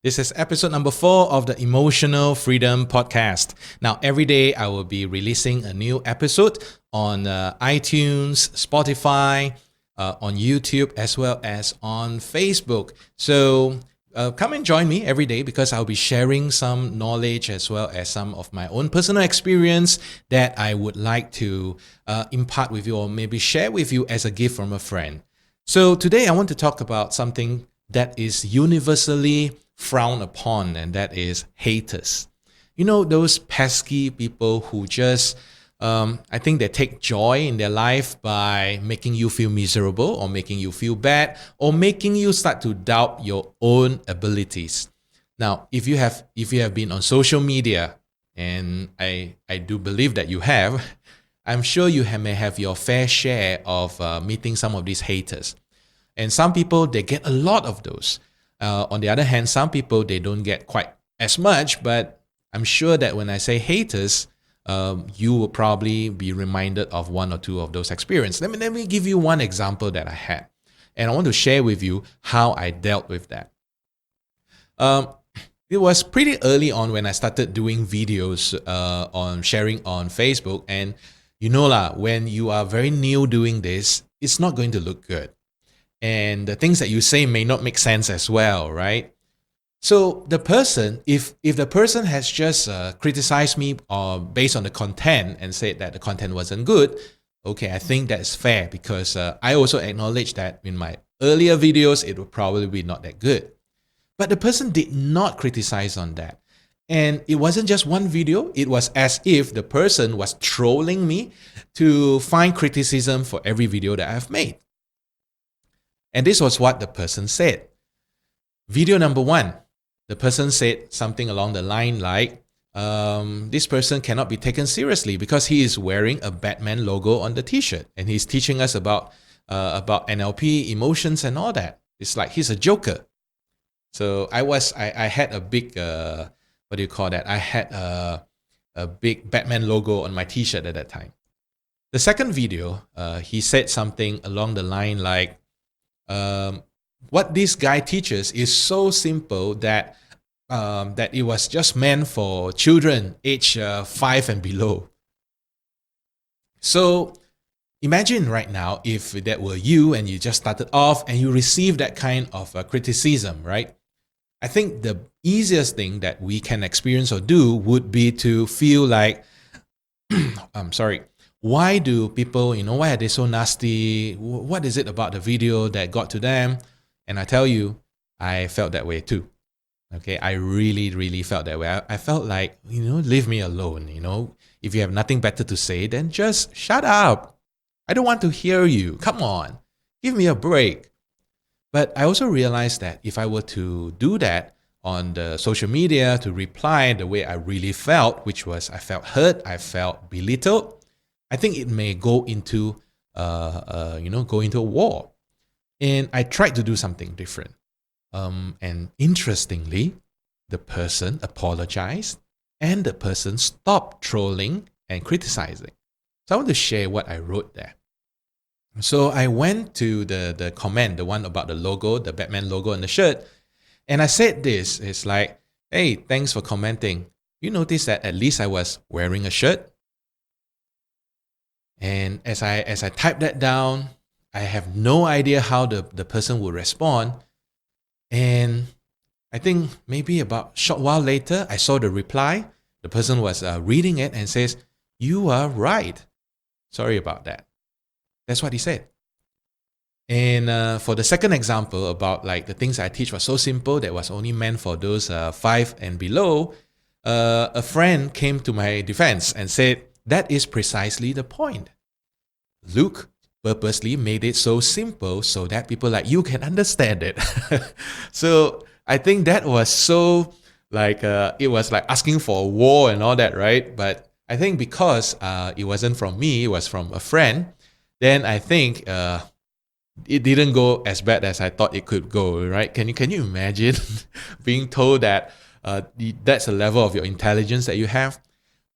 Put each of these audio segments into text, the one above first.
This is episode number 4 of the Emotional Freedom Podcast. Now, every day I will be releasing a new episode on iTunes, Spotify, on YouTube, as well as on Facebook. So come and join me every day because I'll be sharing some knowledge as well as some of my own personal experience that I would like to impart with you or maybe share with you as a gift from a friend. So today I want to talk about something that is universally frowned upon, and that is haters. You know, those pesky people who just, I think they take joy in their life by making you feel miserable or making you feel bad or making you start to doubt your own abilities. Now, if you have been on social media, and I do believe that you have, I'm sure you may have your fair share of meeting some of these haters. And some people, they get a lot of those. On the other hand, some people, they don't get quite as much, but I'm sure that when I say haters, you will probably be reminded of one or two of those experiences. Let me give you one example that I had, and I want to share with you how I dealt with that. It was pretty early on when I started doing videos on sharing on Facebook, and you know lah, when you are very new doing this, it's not going to look good. And the things that you say may not make sense as well, right? So the person, if the person has just criticized me based on the content and said that the content wasn't good, okay, I think that's fair because I also acknowledge that in my earlier videos, it would probably be not that good. But the person did not criticize on that. And it wasn't just one video, it was as if the person was trolling me to find criticism for every video that I've made. And this was what the person said. Video number 1, the person said something along the line like, this person cannot be taken seriously because he is wearing a Batman logo on the t-shirt and he's teaching us about NLP, emotions and all that. It's like he's a joker. So I had a big, what do you call that? I had a big Batman logo on my t-shirt at that time. The second video, he said something along the line like, what this guy teaches is so simple that it was just meant for children age 5 and below. So imagine right now if that were you and you just started off and you received that kind of criticism, right? I think the easiest thing that we can experience or do would be to feel like, I'm sorry, why do people, why are they so nasty? What is it about the video that got to them? And I tell you, I felt that way too. Okay, I really, really felt that way. I felt like, leave me alone. If you have nothing better to say, then just shut up. I don't want to hear you. Come on, give me a break. But I also realized that if I were to do that on the social media, to reply the way I really felt, which was I felt hurt, I felt belittled, I think it may go into a war. And I tried to do something different. And interestingly, the person apologized and the person stopped trolling and criticizing. So I want to share what I wrote there. So I went to the comment, the one about the logo, the Batman logo on the shirt, and I said this. It's like, hey, thanks for commenting. You notice that at least I was wearing a shirt? And as I typed that down, I have no idea how the person would respond. And I think maybe about a short while later, I saw the reply. The person was reading it and says, "You are right. Sorry about that." That's what he said. And for the second example about like the things I teach was so simple that was only meant for those 5 and below, a friend came to my defense and said, that is precisely the point. Luke purposely made it so simple so that people like you can understand it. So I think that was so like, it was like asking for a war and all that, right? But I think because it wasn't from me, it was from a friend, then I think it didn't go as bad as I thought it could go, right? Can you imagine being told that that's a level of your intelligence that you have?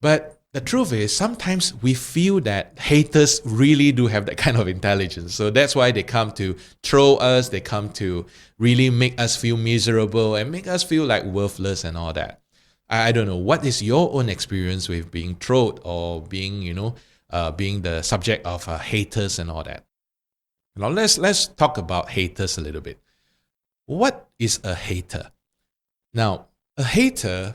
But the truth is, sometimes we feel that haters really do have that kind of intelligence. So that's why they come to troll us, they come to really make us feel miserable and make us feel like worthless and all that. I don't know. What is your own experience with being trolled or being, being the subject of haters and all that? Now let's talk about haters a little bit. What is a hater? Now, a hater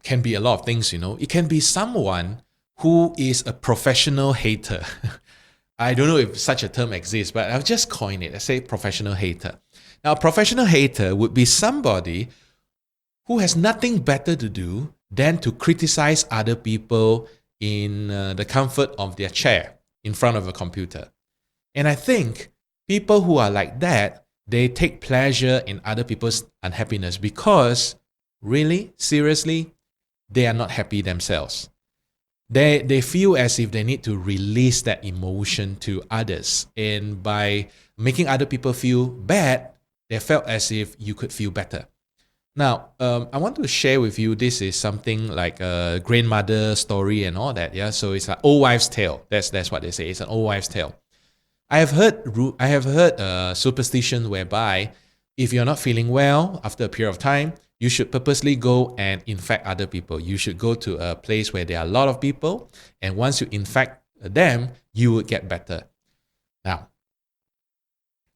can be a lot of things, It can be someone who is a professional hater. I don't know if such a term exists, but I'll just coin it. I say professional hater. Now, a professional hater would be somebody who has nothing better to do than to criticize other people in the comfort of their chair in front of a computer. And I think people who are like that, they take pleasure in other people's unhappiness because, really, seriously, they are not happy themselves. They feel as if they need to release that emotion to others. And by making other people feel bad, they felt as if you could feel better. Now, I want to share with you, this is something like a grandmother story and all that. Yeah, so it's an old wives' tale. That's what they say. It's an old wives' tale. I have heard superstition whereby if you're not feeling well after a period of time, you should purposely go and infect other people. You should go to a place where there are a lot of people, and once you infect them, you will get better. Now,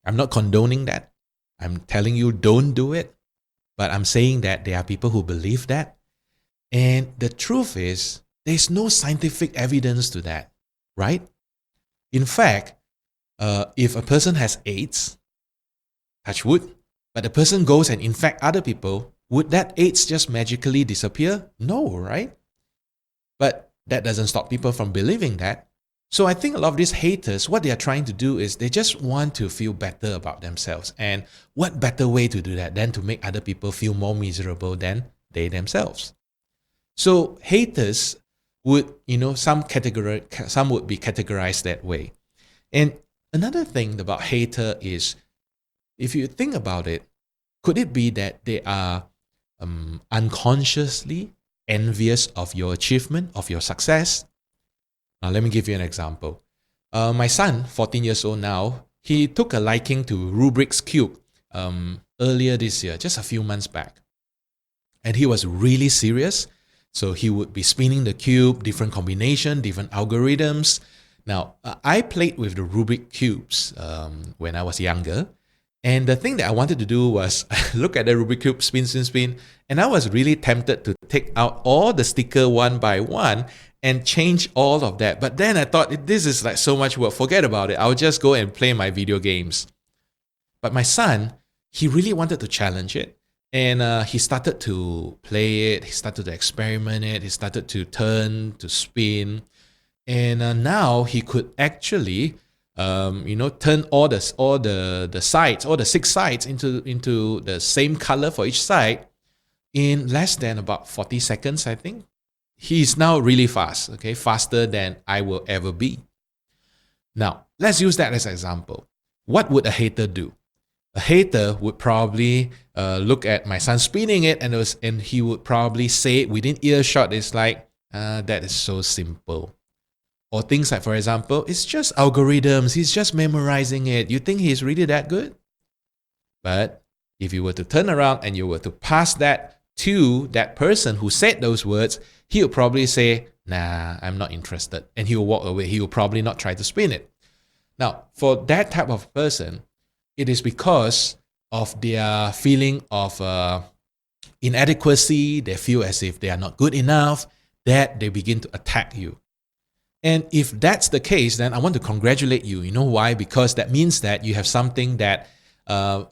I'm not condoning that. I'm telling you don't do it, but I'm saying that there are people who believe that. And the truth is, there's no scientific evidence to that, right? In fact, if a person has AIDS, touch wood, but the person goes and infect other people, would that AIDS just magically disappear? No, right? But that doesn't stop people from believing that. So I think a lot of these haters, what they are trying to do is they just want to feel better about themselves. And what better way to do that than to make other people feel more miserable than they themselves? So haters would, some would be categorized that way. And another thing about hater is, if you think about it, could it be that they are unconsciously envious of your achievement, of your success? Now, let me give you an example. My son, 14 years old now, he took a liking to Rubik's Cube earlier this year, just a few months back. And he was really serious. So he would be spinning the cube, different combination, different algorithms. Now, I played with the Rubik Cubes when I was younger. And the thing that I wanted to do was look at the Rubik Cube, spin. And I was really tempted to take out all the sticker one by one and change all of that. But then I thought, this is like so much work. Forget about it. I'll just go and play my video games. But my son, he really wanted to challenge it. And he started to play it. He started to experiment it. He started to turn, to spin. And now he could actually turn all the sides, all the 6 sides into the same color for each side in less than about 40 seconds, I think. He's now really fast, okay, faster than I will ever be. Now, let's use that as an example. What would a hater do? A hater would probably look at my son spinning it, and he would probably say it within earshot. It's like, that is so simple. Or things like, for example, it's just algorithms. He's just memorizing it. You think he's really that good? But if you were to turn around and you were to pass that to that person who said those words, he would probably say, nah, I'm not interested. And he will walk away. He will probably not try to spin it. Now, for that type of person, it is because of their feeling of inadequacy. They feel as if they are not good enough, that they begin to attack you. And if that's the case, then I want to congratulate you. You know why? Because that means that you have something that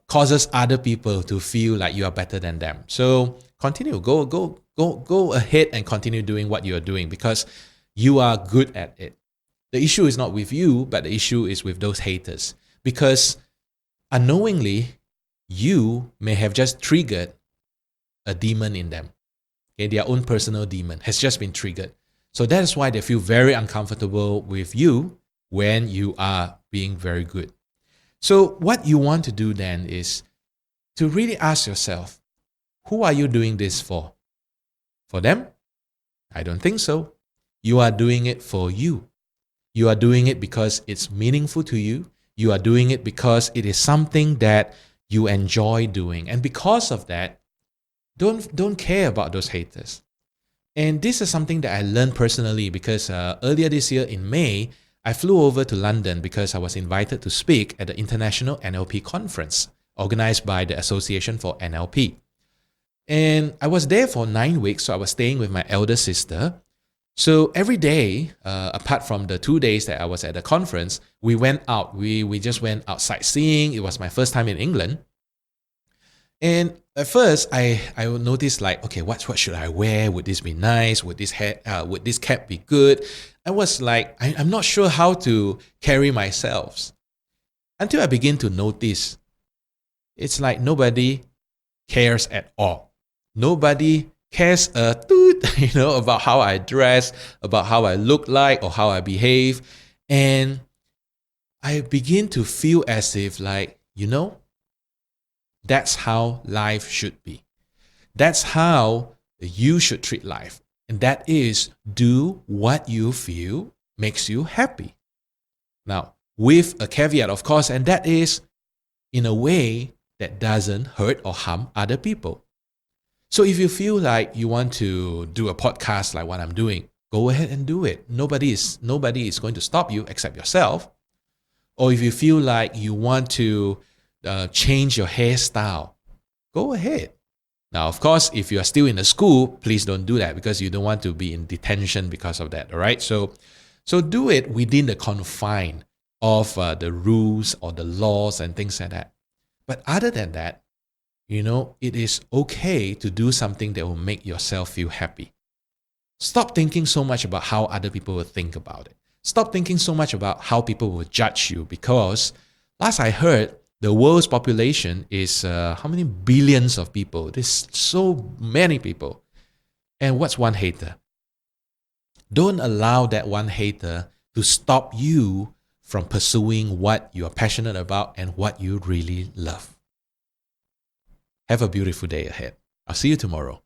causes other people to feel like you are better than them. So continue, go ahead and continue doing what you are doing because you are good at it. The issue is not with you, but the issue is with those haters. Because unknowingly, you may have just triggered a demon in them. Okay, their own personal demon has just been triggered. So that is why they feel very uncomfortable with you when you are being very good. So what you want to do then is to really ask yourself, who are you doing this for? For them? I don't think so. You are doing it for you. You are doing it because it's meaningful to you. You are doing it because it is something that you enjoy doing. And because of that, don't care about those haters. And this is something that I learned personally because earlier this year in May, I flew over to London because I was invited to speak at the International NLP Conference organized by the Association for NLP. And I was there for 9 weeks, so I was staying with my elder sister. So every day, apart from the 2 days that I was at the conference, we went out. We just went out sightseeing. It was my first time in England. And at first, I would notice like, okay, what should I wear? Would this be nice? Would this cap be good? I was like, I'm not sure how to carry myself. Until I begin to notice, it's like nobody cares at all. Nobody cares a toot, about how I dress, about how I look like or how I behave. And I begin to feel as if like, that's how life should be. That's how you should treat life. And that is do what you feel makes you happy. Now, with a caveat, of course, and that is in a way that doesn't hurt or harm other people. So if you feel like you want to do a podcast like what I'm doing, go ahead and do it. Nobody is going to stop you except yourself. Or if you feel like you want to change your hairstyle, go ahead. Now, of course, if you are still in the school, please don't do that because you don't want to be in detention because of that, all right? So do it within the confine of the rules or the laws and things like that. But other than that, it is okay to do something that will make yourself feel happy. Stop thinking so much about how other people will think about it. Stop thinking so much about how people will judge you because last I heard, the world's population is how many billions of people? There's so many people. And what's one hater? Don't allow that one hater to stop you from pursuing what you are passionate about and what you really love. Have a beautiful day ahead. I'll see you tomorrow.